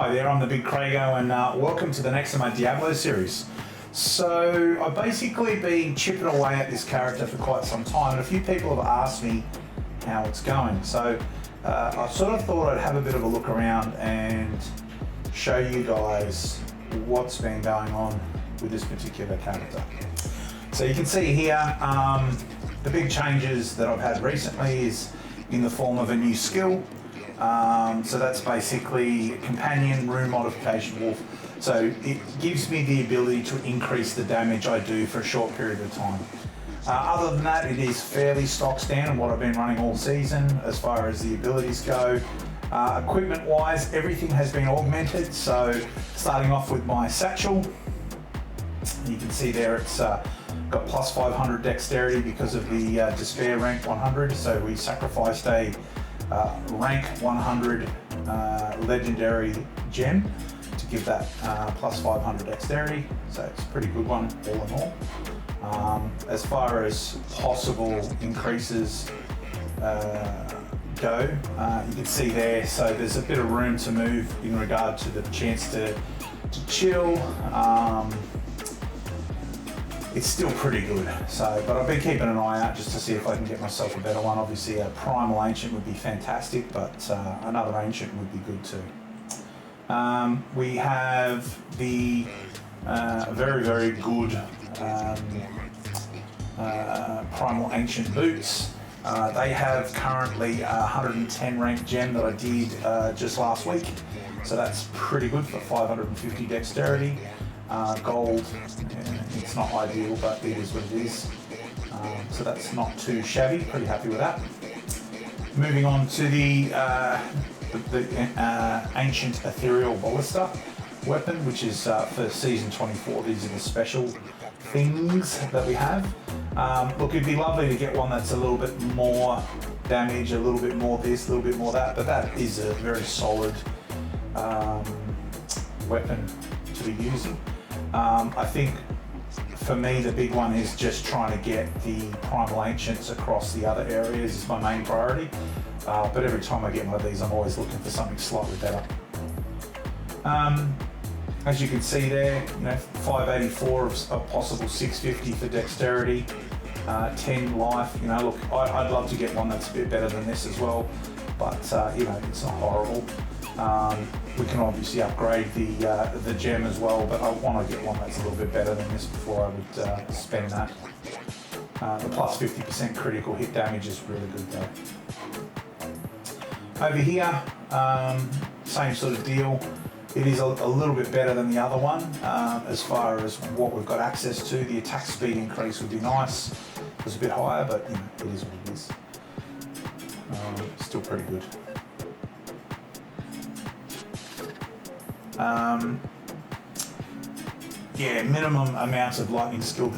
Hi there, I'm the BigCraigO and welcome to the next of my Diablo series. So I've basically been chipping away at this character for quite some time and a few people have asked me how it's going. So I sort of thought I'd have a bit of a look around and show you guys what's been going on with this particular character. So you can see here the big changes that I've had recently is in the form of a new skill. So that's basically companion rune modification wolf. So it gives me the ability to increase the damage I do for a short period of time. Other than that, it is fairly stock standard what I've been running all season as far as the abilities go. Equipment wise, everything has been augmented. So starting off with my satchel, you can see there it's got plus 500 dexterity because of the despair rank 100. So we sacrificed a rank 100 legendary gem to give that plus 500 dexterity, so it's a pretty good one all in all. As far as possible increases go, you can see there, so there's a bit of room to move in regard to the chance to chill. It's still pretty good, so, but I've been keeping an eye out just to see if I can get myself a better one. Obviously a primal ancient would be fantastic, but another ancient would be good too. We have the very good primal ancient boots. They have currently 110 ranked gem that I did just last week, so that's pretty good for 550 dexterity. Gold, it's not ideal, but it is what it is. So that's not too shabby, pretty happy with that. Moving on to the Ancient Ethereal Ballista weapon, which is for Season 24. These are the special things that we have. Look, it'd be lovely to get one that's a little bit more damage, a little bit more this, a little bit more that, but that is a very solid weapon to be using. I think for me the big one is just trying to get the primal ancients across the other areas is my main priority. But every time I get one of these I'm always looking for something slightly better. As you can see there, 584 of possible 650 for dexterity, 10 life. Look, I'd love to get one that's a bit better than this as well, but it's not horrible. We can obviously upgrade the gem as well, but I want to get one that's a little bit better than this before I would spend that. The plus 50% critical hit damage is really good though. Over here, same sort of deal. It is a little bit better than the other one as far as what we've got access to. The attack speed increase would be nice. It was a bit higher, but it is what it is. Still pretty good. Minimum amounts of lightning skill,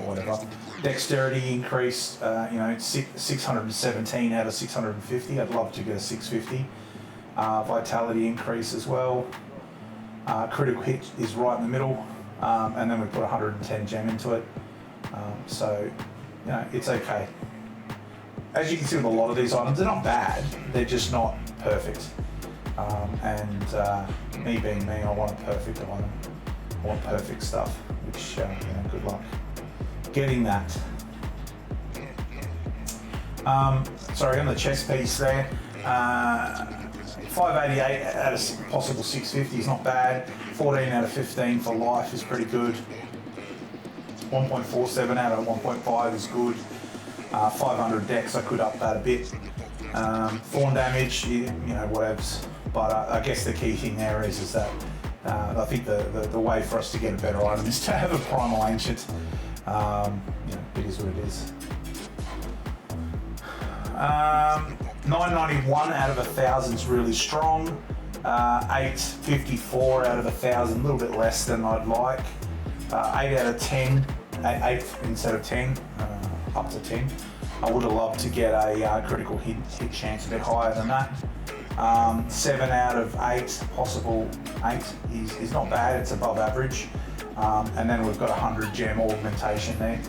whatever. Dexterity increase, 617 out of 650. I'd love to get a 650. Vitality increase as well. Critical hit is right in the middle, and then we put 110 gem into it. So, it's okay. As you can see with a lot of these items, they're not bad. They're just not perfect. Me being me, I want a perfect item. I want perfect stuff, which, good luck getting that. Sorry, on the chest piece there, 588 out of possible 650 is not bad. 14 out of 15 for life is pretty good. 1.47 out of 1.5 is good. 500 dex, I could up that a bit. Thorn damage, whatevs. But I guess the key thing there is that I think the way for us to get a better item is to have a primal ancient. It is what it is. 991 out of 1,000 is really strong. 854 out of 1,000, a little bit less than I'd like. 8 out of 10, 8 instead of 10, up to 10. I would have loved to get a critical hit chance a bit higher than that. 7 out of 8, possible 8 is not bad, it's above average. And then we've got 100 gem augmentation there.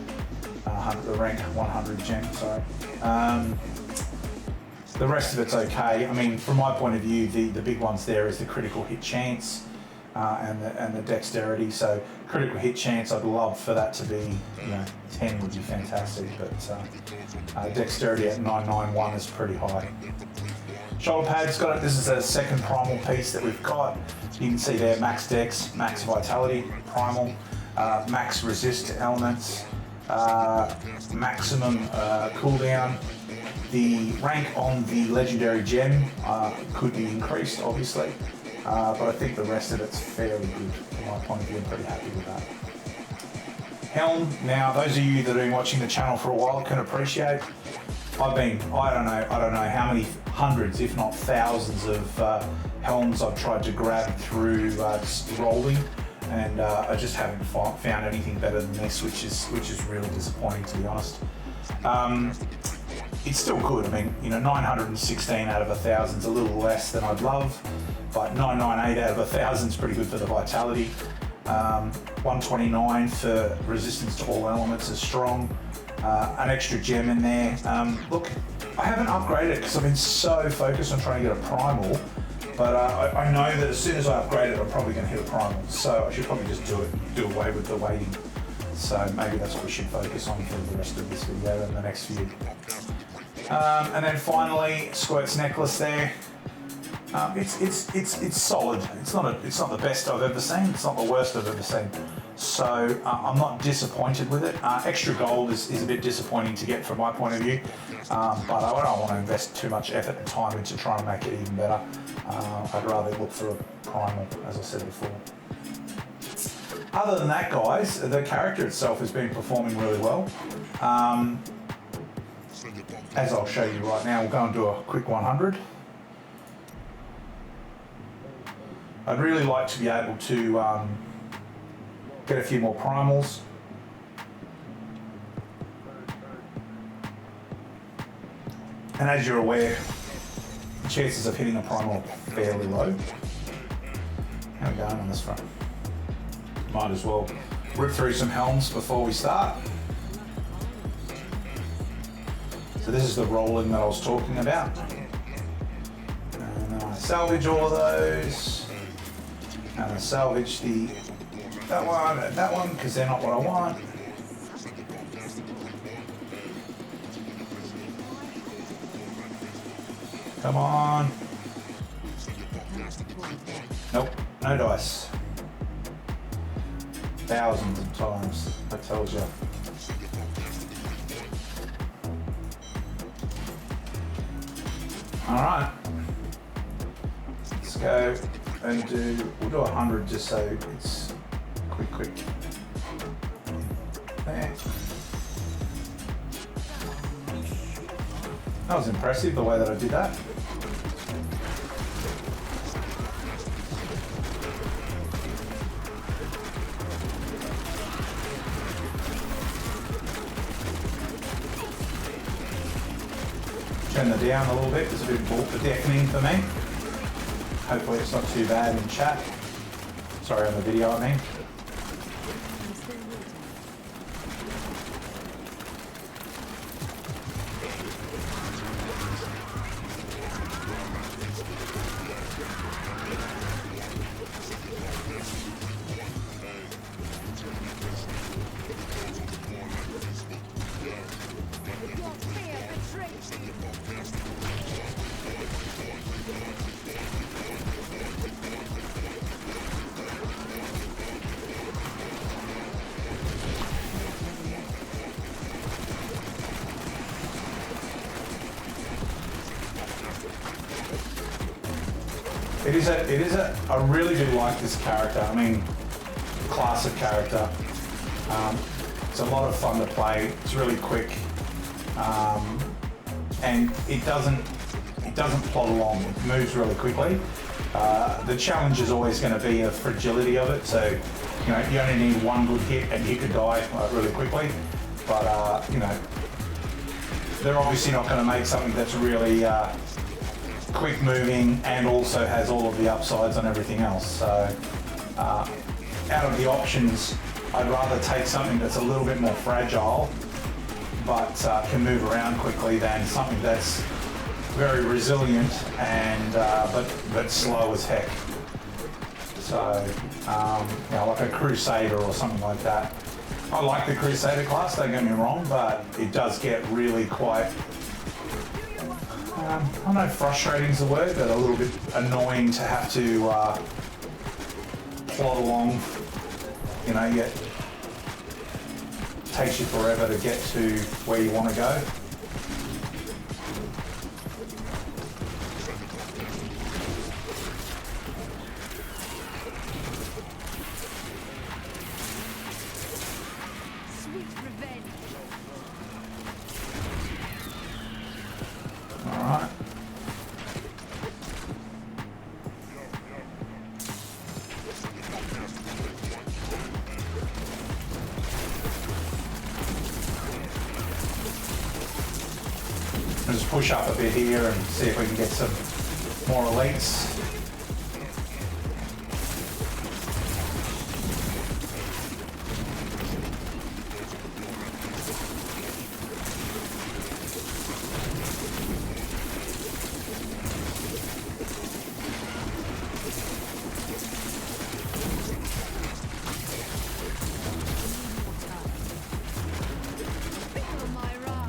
The rank 100 gem, sorry. The rest of it's okay. I mean, from my point of view, the big ones there is the critical hit chance and the dexterity. So critical hit chance, I'd love for that to be, 10 would be fantastic, but dexterity at 991 is pretty high. Shoulder pads, got it. This is a second primal piece that we've got. You can see there, max dex, max vitality, primal, max resist to elements, maximum cooldown. The rank on the legendary gem could be increased, obviously, but I think the rest of it's fairly good from my point of view. I'm pretty happy with that. Helm, now those of you that have been watching the channel for a while can appreciate, I don't know how many hundreds, if not thousands of helms I've tried to grab through just rolling, and I just haven't found anything better than this, which is really disappointing, to be honest. It's still good. I mean, 916 out of 1,000 is a little less than I'd love, but 998 out of 1,000 is pretty good for the vitality. 129 for resistance to all elements is strong. An extra gem in there. Look, I haven't upgraded it because I've been so focused on trying to get a primal, but I know that as soon as I upgrade it, I'm probably going to hit a primal, so I should probably just do away with the waiting. So maybe that's what we should focus on for the rest of this video and the next few. And then finally, Squirt's necklace there. It's solid. It's not the best I've ever seen. It's not the worst I've ever seen. So I'm not disappointed with it. Extra gold is a bit disappointing to get from my point of view, but I don't want to invest too much effort and time into trying to make it even better. I'd rather look for a primal, as I said before. Other than that, guys, the character itself has been performing really well. As I'll show you right now, we'll go and do a quick 100. I'd really like to be able to get a few more primals. And as you're aware, the chances of hitting a primal are fairly low. How are we going on this front? Might as well rip through some helms before we start. So this is the rolling that I was talking about. And then I salvage all of those. And I salvage that one and that one because they're not what I want. Come on. Nope, no dice. Thousands of times, I told you. All right, let's go and we'll do 100 just so it's quick. There. That was impressive, the way that I did that. Turn that down a little bit, there's a bit of deafening for me. Hopefully it's not too bad in chat. Sorry, on the video, I mean. I really do like this character. I mean, class of character. It's a lot of fun to play. It's really quick, and it doesn't plod along. It moves really quickly. The challenge is always going to be the fragility of it. So, you only need one good hit and you could die really quickly. But they're obviously not going to make something that's really quick moving and also has all of the upsides on everything else. So out of the options, I'd rather take something that's a little bit more fragile but can move around quickly than something that's very resilient and but slow as heck. So you know, like a Crusader or something like that. I like the Crusader class, don't get me wrong, but it does get really quite, I don't know if frustrating is the word, but a little bit annoying to have to plod along. You know, it takes you forever to get to where you want to go. Alright. Just push up a bit here and see if we can get some more elites.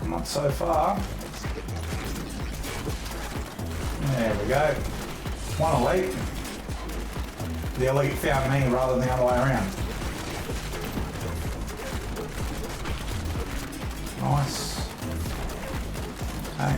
Not so far. There we go. One elite. The elite found me rather than the other way around. Nice. Okay.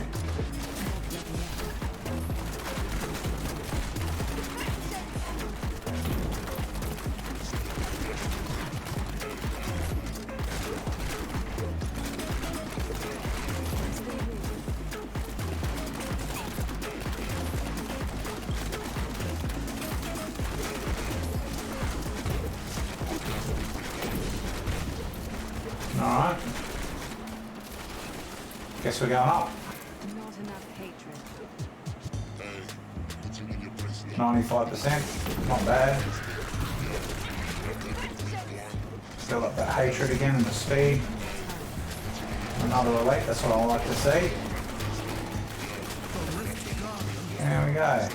Alright. Guess we're going up. Not enough hatred. 95%. Not bad. Still got that hatred again and the speed. Another elite, that's what I like to see. There we go.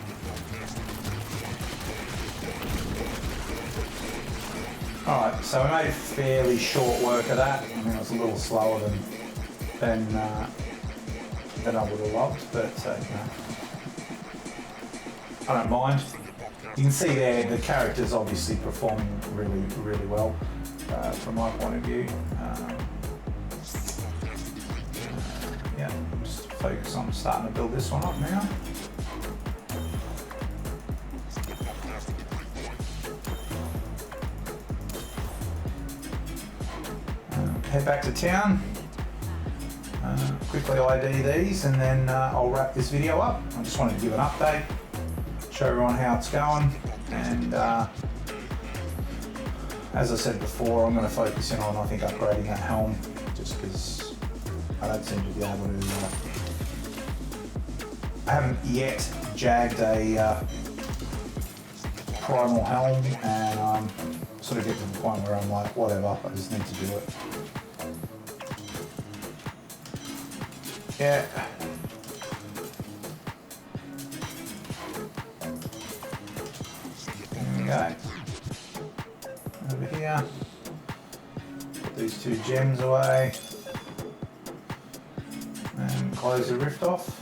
Alright, so we made fairly short work of that. I mean, it was a little slower than I would have loved, but you know, I don't mind. You can see there the characters obviously performing really, really well from my point of view. Yeah, just focus on starting to build this one up now. Head back to town, quickly ID these, and then I'll wrap this video up. I just wanted to give an update, show everyone how it's going, and as I said before, I'm going to focus in on, I think, upgrading that helm, just because I don't seem to be able to, I haven't yet jagged a primal helm, and sort of get to the point where I'm like, whatever, I just need to do it. Yeah. There we go. Over here. Put these two gems away. And close the rift off.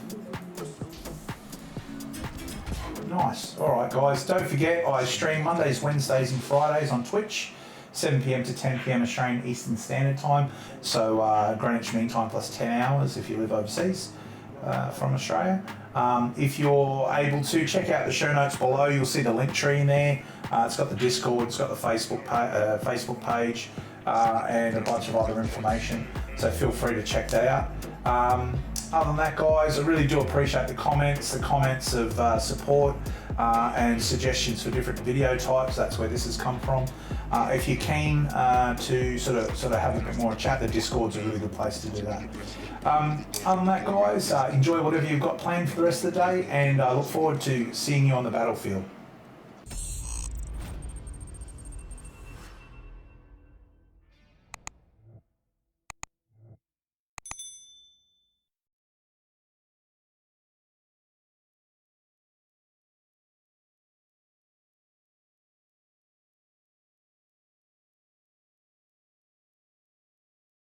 Nice. Alright guys, don't forget I stream Mondays, Wednesdays and Fridays on Twitch. 7 PM to 10 PM Australian Eastern Standard Time, so Greenwich Mean Time plus 10 hours if you live overseas from Australia. If you're able to, check out the show notes below. You'll see the link tree in there. It's got the Discord, it's got the Facebook page, and a bunch of other information, so feel free to check that out. Other than that, guys, I really do appreciate the comments of support and suggestions for different video types. That's where this has come from. If you're keen to sort of have a bit more chat, the Discord's a really good place to do that. Other than that, guys, enjoy whatever you've got planned for the rest of the day, and I look forward to seeing you on the battlefield.